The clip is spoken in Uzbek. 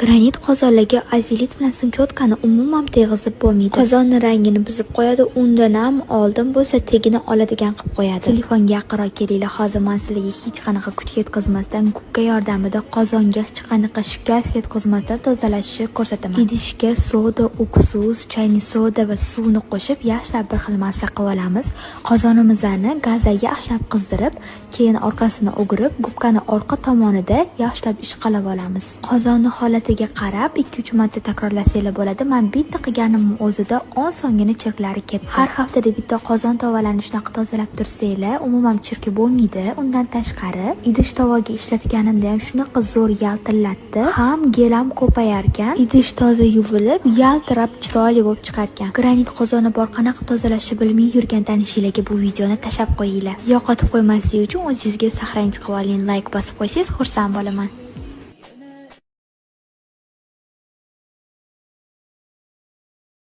Granit qozonlarga azilit bilan simchotkani umuman teg'izib bo'lmaydi. Qozonni rangini buzib qo'yadi, undan ham oldin bo'lsa tegini oladigan qilib qo'yadi. Telefonga yaqinroq kelinglar. Hozir men sizlarga hech qanaqa kuch yetkazmasdan gubka yordamida qozonga hech qanaqa shikast yetkazmasdan tozalashni ko'rsataman. Idishga soda, uksus, chayni soda va suvni qo'shib yaxshilab bir xil massa qilib olamiz. Qozonimizni gazda yaxshilab qizdirib, keyin orqasini o'girib, gubkani orqa tomonida yaxshilab ishqalab olamiz. Qozonni holatiga qarab 2-3 marta takrorlasanglar bo'ladi. Men bitta qilganimning o'zida 10 songina chirklari ketdi. Har haftada bitta qozon tovalarni shunaqa tozalab tursanglar, umuman chirki bo'lmaydi. Undan tashqari, idish tovaga ishlatganimda ham shunaqa zo'r yaltillatdi. Ham gel ham ko'payar ekan. Idish toza yuvilib, yaltirab chiroyli bo'lib chiqar ekan. Granit qozoni bor qanaqa tozalashni bilmay yurgan tanishinglarga bu videoni tashlab qo'yinglar. Yo'qotib qo'ymaslik uchun o'zingizga sahrangiz qilib oling, like bosib qo'ysangiz xursand bo'laman.